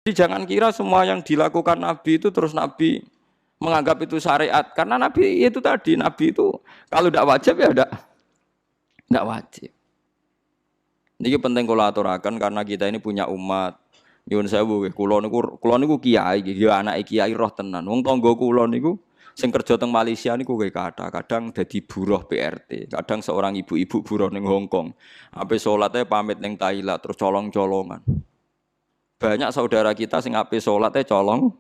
Jadi jangan kira semua yang dilakukan Nabi itu terus Nabi menganggap itu syariat. Karena Nabi itu tadi, Nabi itu kalau tidak wajib ya tidak wajib. Ini penting kalau aturakan karena kita ini punya umat. Nyuwun sewu, kula niku kiai, ya anake kiai roh tenan. Wong tangga kula niku sing kerja teng Malaysia niku kadang dadi buruh PRT, kadang seorang ibu-ibu buruh ning Hong Kong. Ape salate pamit ning Thailand terus colong-colongan. Banyak saudara kita sing ape salate colongan.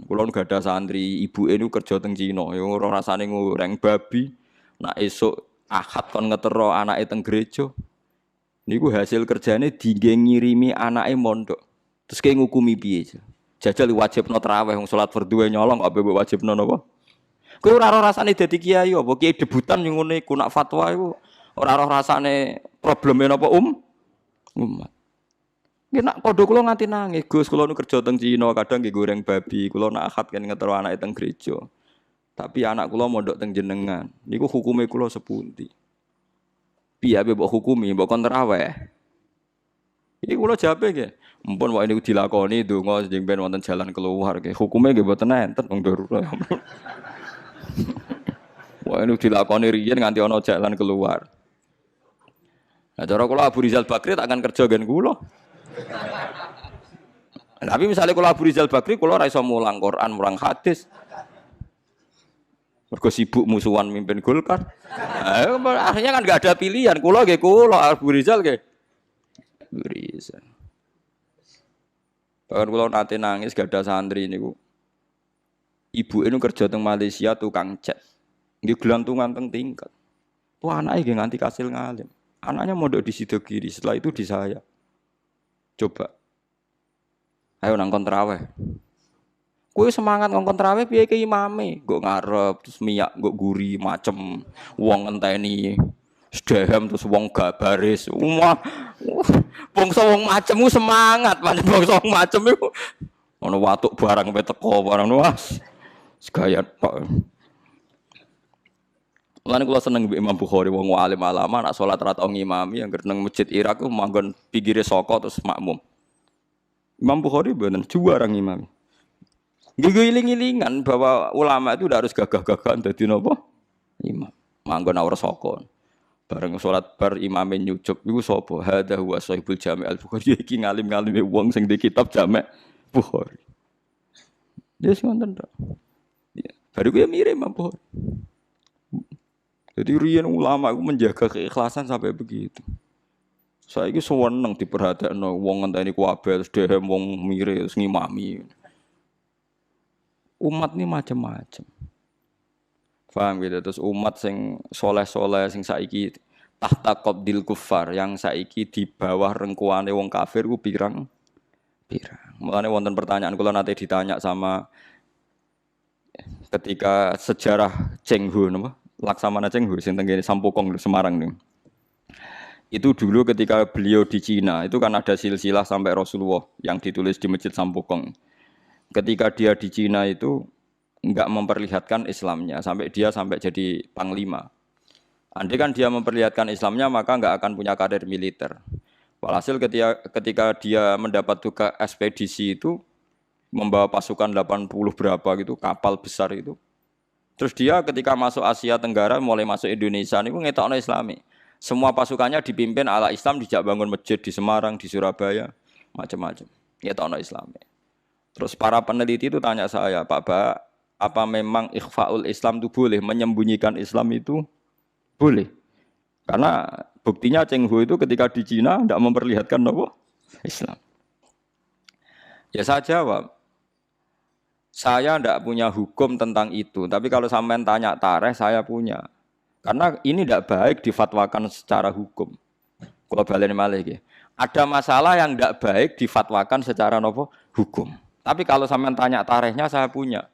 Kula nu gadah santri, ibuke niku kerja teng Cina, ya ora rasane ngoreng babi. Nak esuk Ahad kon ngetero anake teng gereja. Niku hasil kerjane dingge ngirimi anake mondok. Terus kayak ngukumi piye? Jajal wajibno traweh wong salat fardhu nyolong apa wajibno napa? Kowe ora ora rasane dadi kiai apa kiai debutan yang ngene iku nak fatwa iku ora ora rasane probleme napa umat. Nggih nak padha kula nganti nangis, Gus kula nu kerja teng Cina kadang nggih goreng babi, kula nak akad kan ngetero anake teng gereja. Tapi anak kula mondok teng jenengan. Niku hukume kula sepundi? Piye ape mbok hukumi, mbok kon traweh. Iki kula jawabe nggih. Mumpun wae niku dilakoni donga sing ben wonten jalan keluar nggih. Hukume nggih mboten enten wong darurat. Wae niku dilakoni riyen nganti ana jalan keluar. Nah cara kula Abu Rizal Bakri tak akan kerja gen kula. Tapi misalnya kula Abu Rizal Bakri kula ora iso mulang Quran, mulang hadis. Mergo sibuk musuhan mimpin Golkar. Akhirnya kan enggak ada pilihan. Kula nggih kula Abu Rizal nggih. Abu Rizal. Bahkan kula nate nangis gak ada santri niku. Ibuke nu kerja teng Malaysia tukang cat. Nggih gelantungan teng tingkat. Tuh anake nggih nganti kasil ngalim. Anaknya mondok di Sidogiri, setelah itu di saya. Coba. Ayo nang kontraweh. Kowe semangat ngongkon traweh piye ke imame? Nggo ngarep terus miyak nggo guri macem wong ngenteni sedhem terus wong gak baris. Wah. Bangsa wong macem ku semangat, pancen bangsa wong macem iku ono watuk barang pe teko barang was. Segaya tok. Lan kula seneng mbek Imam Bukhari wong alim alama nak salat ra tau ngimami anggere nang masjid Irak ku manggon pinggire saka terus makmum. Imam Bukhari bener juara ngimami. Giling-gilingan bahwa ulama itu udah harus gagah-gagahan dadi napa? Imam. Manggon ora saka. Bareng salat bar imame nyucup iku sapa? Hadza huwa Shahibul Jami' Al-Bukhari iki ngalim-ngalime wong sing di kitab Jami' Bukhari. Dia ngoten tok. Ya, baru ya mirip Imam Bukhari. Jadi riyen ulama itu menjaga keikhlasan sampai begitu. Saiki seneng diperhatekno wong ngenteni kuwabel sedhem wong mirip ngimami. Umat ini macam-macam. Paham gitu. Terus umat sing soleh-soleh sing saiki tahta qabdil kufar yang saiki di bawah rengkuane wong kafir ku pirang. Mulane wonten pertanyaan kula nate ditanya sama ketika sejarah Cheng Ho napa? Laksamana Cheng Ho sing tenggene Sampokong Semarang niku. Itu dulu ketika beliau di Cina, itu kan ada silsilah sampai Rasulullah yang ditulis di Masjid Sampokong. Ketika dia di Cina itu enggak memperlihatkan Islamnya sampai jadi panglima. Andai kan dia memperlihatkan Islamnya maka enggak akan punya karir militer. Walhasil ketika dia mendapat tugas ekspedisi itu membawa pasukan 80 berapa gitu kapal besar itu. Terus dia ketika masuk Asia Tenggara mulai masuk Indonesia niku ngetokno Islami. Semua pasukannya dipimpin ala Islam, dijak bangun masjid di Semarang, di Surabaya, macam-macam. Ngetokno Islami. Terus para peneliti itu tanya saya, Pak Ba, apa memang ikhfaul Islam itu boleh? Menyembunyikan Islam itu boleh? Karena buktinya Cheng Ho itu ketika di Cina tidak memperlihatkan apa? Islam. Ya saya jawab, saya tidak punya hukum tentang itu. Tapi kalau sampean tanya tarikh, saya punya. Karena ini tidak baik difatwakan secara hukum. Kalau balen malih, ada masalah yang tidak baik difatwakan secara apa? Hukum. Tapi kalau sampean tanya tarikhnya saya punya.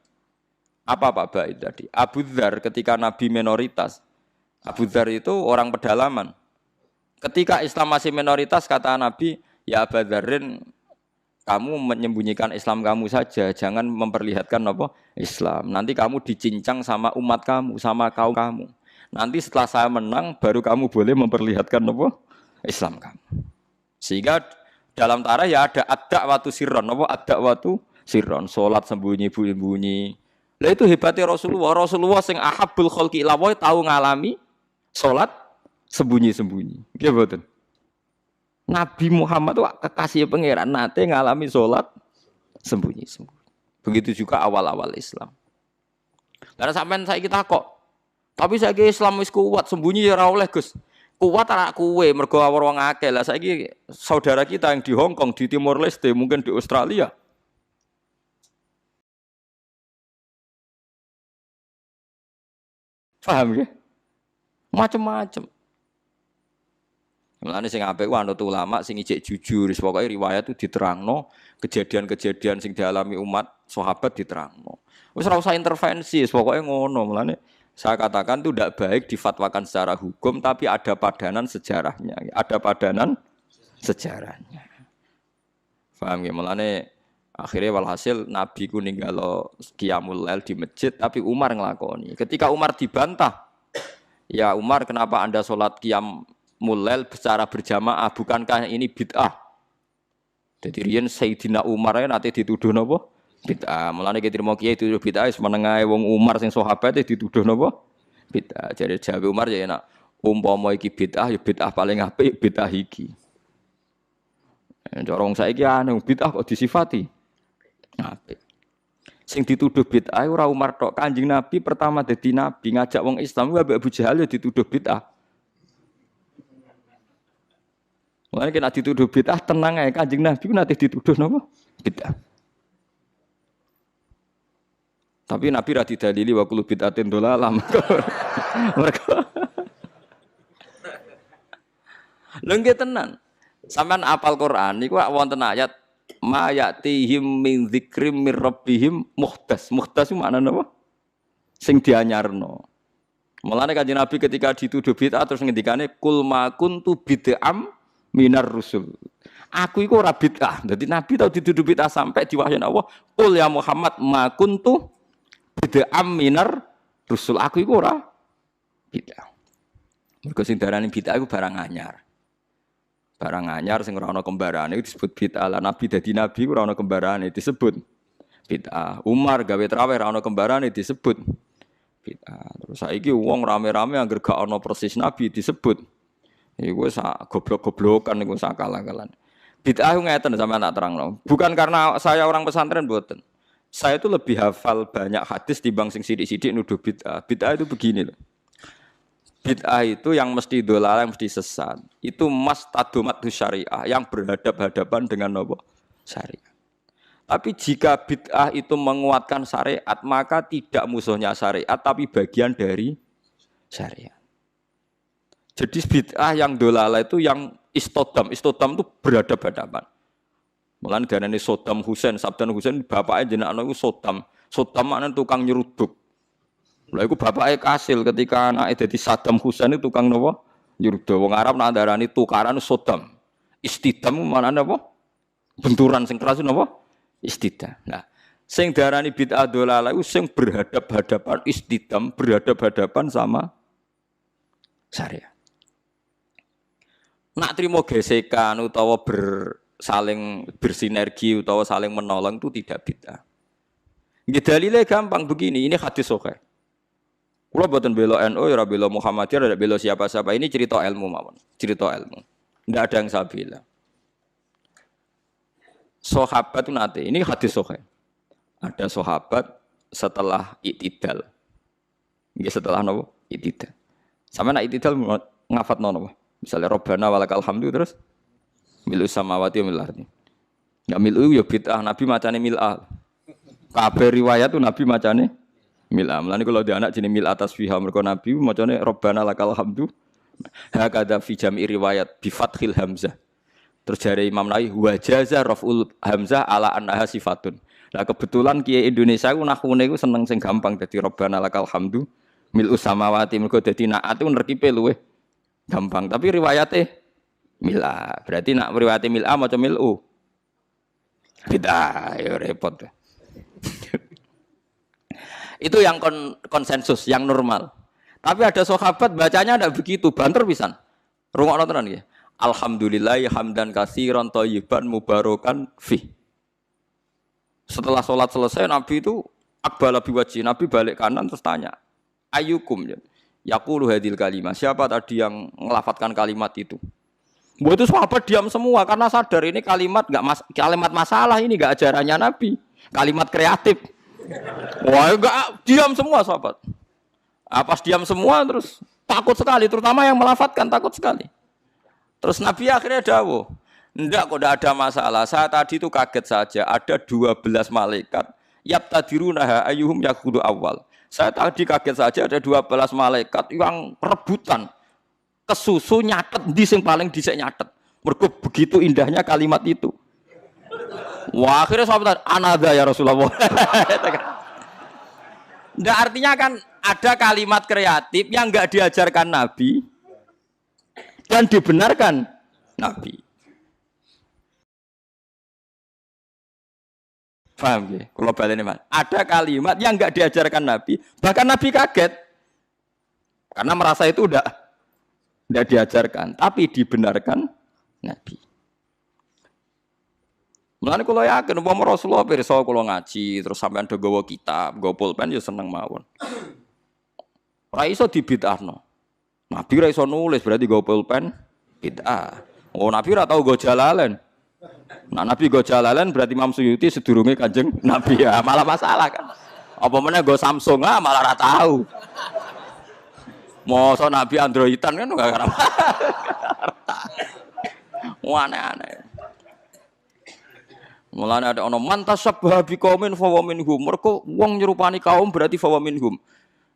Apa Pak Baik tadi? Abu Dzar ketika Nabi minoritas. Abu Dzar itu orang pedalaman. Ketika Islam masih minoritas kata Nabi, ya Abu Dzarrin kamu menyembunyikan Islam kamu saja, jangan memperlihatkan apa? Islam. Nanti kamu dicincang sama umat kamu, sama kaum kamu. Nanti setelah saya menang baru kamu boleh memperlihatkan apa? Islam kamu. Sehingga dalam tarikh ya ada ad-da'watu sirron, apa ad-da'watu sirron, salat sembunyi-bunyi. Lah itu hebatnya Rasulullah. Rasulullah sing ahabbul khalqi ila wa tahu ngalami salat sembunyi-sembunyi. Nggih mboten. Nabi Muhammad itu kekasih pangeran nate ngalami salat sembunyi-sembunyi. Begitu juga awal-awal Islam. Karena sampean saiki takok. Tapi saiki Islam wis kuat, sembunyi ya ora oleh, Gus. Kuat anak kuwe mergo wong akeh. Lah saiki saudara kita yang di Hong Kong, di Timor Leste, mungkin di Australia. Paham ya? Macem-macem. Mulane sing apik ku anut ulama sing ijek jujur, pokoke riwayat itu diterangno, kejadian-kejadian sing dialami umat sahabat diterangno. Wis ora usah intervensi, pokoke ngono. Mulane saya katakan itu tidak baik difatwakan secara hukum, tapi ada padanan sejarahnya. Ada padanan sejarahnya. Paham ya? Mulane akhirnya walhasil Nabi ku ninggalo qiyamul lail di masjid, tapi Umar ngelakoni. Ketika Umar dibantah, ya Umar kenapa Anda sholat qiyamul lail secara berjamaah, bukankah ini bid'ah? Jadi riyen Sayyidina Umar nanti dituduh napa? Bid'ah. Mulane kita terima kiai dituduh bid'ah wis menengahe wong Umar sing sahabat dituduh napa? Bid'ah. Jadi jawab Umar ya enak. Umpama iki bid'ah ya bid'ah paling apik bid'ah iki. Corong saiki aneh bid'ah kok disifati apik. Sing dituduh bid'ah ora Umar tok, Kanjeng Nabi pertama dadi nabi ngajak wong Islam wae Abu Jahal ya dituduh bid'ah. Mulane kena dituduh bid'ah tenang ae Kanjeng Nabi ku nate dituduh napa? Bid'ah. Tapi Nabi ra didalili wa kullu bid'atin dhalalah. Mergo lho nggih tenan. Sampeyan apal Quran niku wonten ayat ma ya'tihim min dzikrim mir rabbihim muhdas. Muhdas itu maknane apa? Sing dianyarno. Mulane Kanjeng Nabi ketika dituduh bid'ah terus ngendikane kul ma kuntu bid'am minar rusul. Aku iku ora bid'ah. Dadi Nabi tau dituduh bid'ah sampai diwahyani Allah, "Qul ya Muhammad ma kuntu bid'am minar rusul." Aku iku ora bid'ah. Mergo sing darani bid'ah iku barang anyar. Barang anyar sing ora ana kembarane disebut bid'ah. Lah Nabi dadi nabi ora ana kembarane disebut bid'ah. Umar gawe traweh ora ana kembarane disebut bid'ah. Terus saiki wong rame-rame anggere gak ana persis nabi disebut iku sak goblok-goblokan niku sak akal-akalan. Bid'ah ngeten sampeyan tak terangno. Bukan karena saya orang pesantren mboten. Saya itu lebih hafal banyak hadis timbang sing sithik-sithik nuduh bid'ah. Bid'ah itu begini loh. Bid'ah itu yang mesti dolal, yang mesti sesat. Itu mas tadumat syariah yang berhadap-hadapan dengan apa? Syariah. Tapi jika bid'ah itu menguatkan syariat, maka tidak musuhnya syariat, tapi bagian dari syariat. Jadi bid'ah yang dolal itu yang istodam. Istodam itu berhadap-hadapan. Mulane diarani Saddam Hussein, Saddam Hussein bapaknya jenenge iku Saddam. Saddam maknane tukang nyeruduk. Lha iku bapake kasil ketika anake dadi Saddam Hussein itu tukang napa? Nyeruduk. Wong Arab nak darani tukaran Saddam. Istidam maknane apa? Benturan sing keras napa? Istidam. Nah, sing darani bid'ah dolalah iku sing berhadap-hadapan istidam, berhadap-hadapan sama syariat. Nak trimo gesekan utawa saling bersinergi utawa saling menolong itu tidak bid'ah. Nggih dalile gampang begini, ini hadis sahih. Kula boten bela NU ya ora bela Muhammadiyah, ora bela siapa-siapa. Ini cerita ilmu mawon, cerita ilmu. Ndak ada yang saya bela. Sahabat itu nanti, ini hadis sahih. Ada sahabat setelah i'tidal. Nggih setelah napa? I'tidal. Sampe nak i'tidal ngafatno napa? Misalnya Rabbana walakal hamdu terus milu samawati wa mil ardi. Enggak milu ya bid'ah, Nabi macane mil'ah. Kabeh riwayat tuh Nabi macane mil'ah. Mulane kalau dia anak jenenge mil'ah tasbih mergo Nabi macane Rabbana lakal hamdu. Hakadha fi jam'i riwayat bi fathil hamzah. Terus jare Imam Nawawi wa jaza raf'ul hamzah ala annaha sifatun. Lah kebetulan kiai Indonesia ku nahune ku seneng sing gampang dadi Rabbana lakal hamdu mil'us samawati mergo dadi naat ku nerkipe luweh gampang. Tapi riwayate mil'ah. Berarti nak riwayate mil'ah maca mil'u. Beda, ya repot. Itu yang konsensus, yang normal. Tapi ada sahabat bacanya tidak begitu, banter pisan. Rungokno tenan nggih. Alhamdulillah hamdan katsiran thayyiban mubarakan fi. Setelah sholat selesai Nabi itu aqbala biwajhi, Nabi balik kanan terus tanya, ayyukum ya. Yaqulu hadil kalimah. Siapa tadi yang ngelafatkan kalimat itu? Buat itu sahabat diam semua karena sadar ini kalimat kalimat masalah, ini enggak ajarannya Nabi. Kalimat kreatif. Wah, enggak, diam semua sahabat. Pas diam semua terus takut sekali, terutama yang melafatkan takut sekali. Terus Nabi akhirnya dawuh, enggak kok enggak ada masalah. Saya tadi itu kaget saja, ada 12 malaikat yabtadirunaha ayyuhum yaqudu awal. Saya tadi kaget saja ada 12 malaikat yang rebutan kesusu nyatet di sing paling dhisik nyatet. Mergo begitu indahnya kalimat itu. Wah, akhirnya sahabat anada ya Rasulullah. Enggak, artinya kan ada kalimat kreatif yang enggak diajarkan Nabi dan dibenarkan Nabi. Paham ya? Kalau baleni Mas, ada kalimat yang enggak diajarkan Nabi, bahkan Nabi kaget. Karena merasa itu enggak diajarkan, tapi dibenarkan Nabi. Mulane kula yakin umpama Rasulullah pirsa kula ngaji terus sampean do gawa kitab, gawa pulpen ya seneng mawon. Ora iso dibid'ahno. Nabi ora iso nulis berarti gawa pulpen bid'ah. Oh, Nabi ora tau gawa jalalain. Nah, Nabi gawa jalalain berarti Imam Suyuti sedurunge Kanjeng Nabi ya, malah masalah kan. Apa meneh gawa Samsung malah ora tau. Mosok Nabi Androidan kan enggak ngerti. Aneh-aneh. Mulane ada ono mantasabbaha biqaumin fa wa minhum. Mergo wong nyerupani kaum berarti fa wa minhum.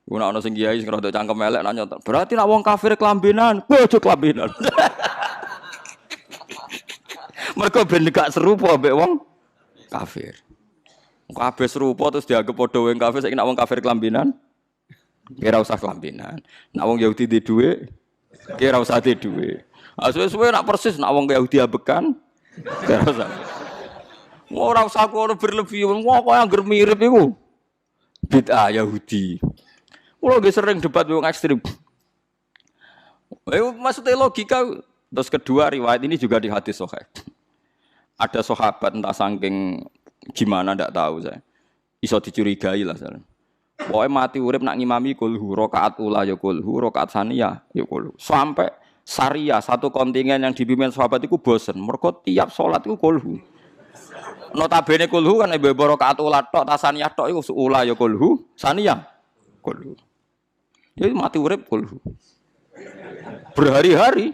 Ku nek ana sing kiai sing rada cangkem elek nanya, berarti nek wong kafir kelambenan, kowe aja kelambenan. Mergo ben gak serupa mbek wong kafir. Kabeh serupa terus dianggap padha wong kafir, saiki nek wong kafir kelambenan, kira usah kelambenan. Nek wong Yahudi di dhuwit, kira usah di dhuwit. Suwe-suwe nek persis nek wong Yahudi abekan, kira usah. Ora usah kono berlebihan, kok anggere mirip iku. Bid'ah Yahudi. Kulo nggih sering debat wong ekstrem. Maksudnya logika. Terus kedua riwayat ini juga di hadis sahih. Ada sahabat entah saking gimana ndak tahu saya. Iso dicurigai lah saya. Pokoke mati urip nak ngimami kulhu rakaat ula ya kulhu, rakaat saniyah ya kulhu. Sampai Syariah satu kontingen yang dipimpin sahabat itu bosen. Mergo tiap salat iku kulhu. Notabene kulhu kan ibu rakaat ula tok, tasaniyah tok iku ula ya kulhu, saniyah kulhu. Jadi mati urip kulhu. Berhari-hari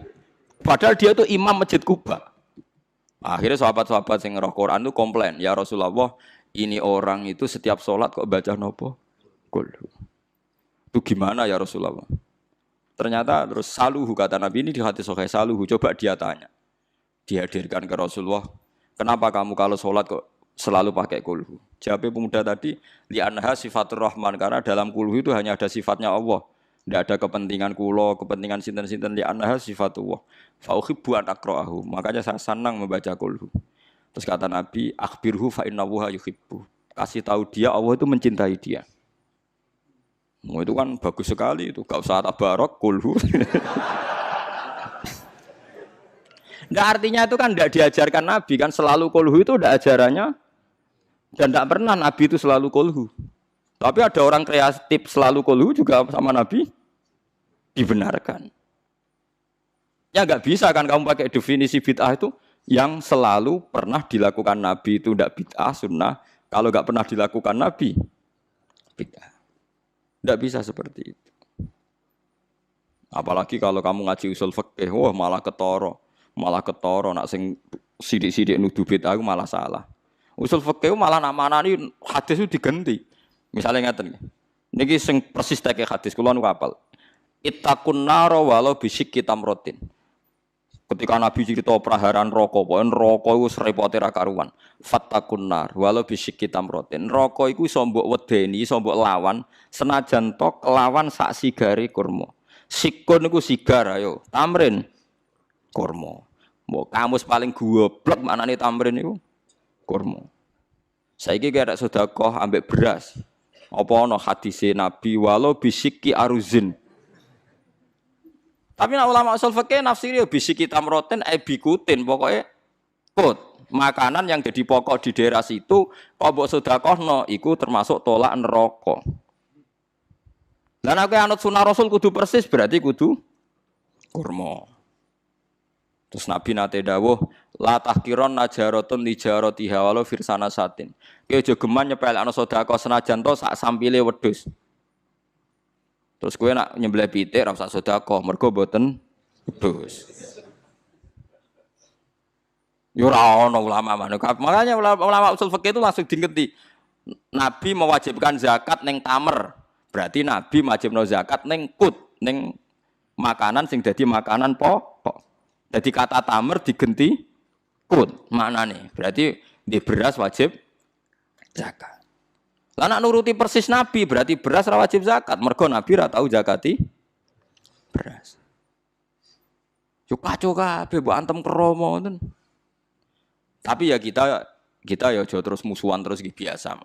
padahal dia itu imam Masjid Kuba. Akhirnya sahabat-sahabat yang ngeroh Quran itu komplain, ya Rasulullah, ini orang itu setiap sholat kok baca nopo kulhu. Itu gimana ya Rasulullah? Ternyata terus saluhu, kata Nabi ini di hadis sahih, saluhu, coba dia tanya. Dihadirkan ke Rasulullah. Kenapa kamu kalau sholat kok selalu pakai kulhu? Jawabnya pemuda tadi, li'anha sifatur rahman, karena dalam kulhu itu hanya ada sifatnya Allah. Tidak ada kepentingan kulo, kepentingan sinten-sinten, li'anha sifatullah. Fa'uhibbu an akra'ahu. Makanya saya senang membaca kulhu. Terus kata Nabi, akhbirhu fa'innahuha yuhibbu. Kasih tahu dia, Allah itu mencintai dia. Itu kan bagus sekali itu. Gak usah tabarok, kulhu. Nggak, artinya itu kan tidak diajarkan Nabi kan, selalu kulhu itu tidak ajarannya dan tidak pernah Nabi itu selalu kulhu. Tapi ada orang kreatif selalu kulhu juga sama Nabi dibenarkan. Ya nggak bisa kan kamu pakai definisi bid'ah itu yang selalu pernah dilakukan Nabi itu tidak bid'ah sunnah, kalau nggak pernah dilakukan Nabi bid'ah. Tidak bisa seperti itu. Apalagi kalau kamu ngaji usul fikih, wah malah ketoro nak sing sidik-sidik nuduh bid'ah aku malah salah. Usul fikih malah nama-namani hadis itu diganti. Misalnya ngeten niki sing persis teke hadis kula nu hafal. Ittaqun nar walau bisyikki tamratin. Ketika Nabi cerita praharan neraka, pokoke neraka iku repote ra karuan. Fattaqun nar walau bisyikki tamratin. Neraka iku iso mbok wedeni, iso mbok lawan senajan tok lawan sak sigare kurma. Sikun iku sigar ayo, tamrin kurma. Mbok kamus paling goblok maknane tamrin iku kurma. Saiki kira sedekah ambek beras. Apa ana hadise Nabi walau bisyikki aruzin. Tapi nak ulama usul fikih nafsiri bisi kita meroten bikutin pokoknya kut makanan yang jadi pokok di daerah situ kok mbok sedekahno iku termasuk tolak neraka. Lah nek anut sunah Rasul kudu persis berarti kudu kurma. Terus Nabi nate dawuh la tahkiron najaratun lijaratiha walau firsana satin. Ki aja geman nyepelekno sedekah senajan to sak sampile wedhus. Terus kowe nak nyembelih pitik ra usah sedekah mergo mboten wedhus. Yo ora ono ulama manuk. Makanya ulama usul fikih itu langsung diingeti. Nabi mewajibkan zakat ning tamer. Berarti Nabi wajibno zakat ning kut, ning makanan sing dadi makanan pokok. Jadi kata tamer digenti kut. Maknane berarti di beras wajib zakat. Lah nak nuruti persis Nabi berarti beras ra wajib zakat. Mergo Nabi ra tau zakati beras. Yo kacau kabeh mbok antem kromo ngoten. Tapi ya kita ya aja terus musuhan terus biasa.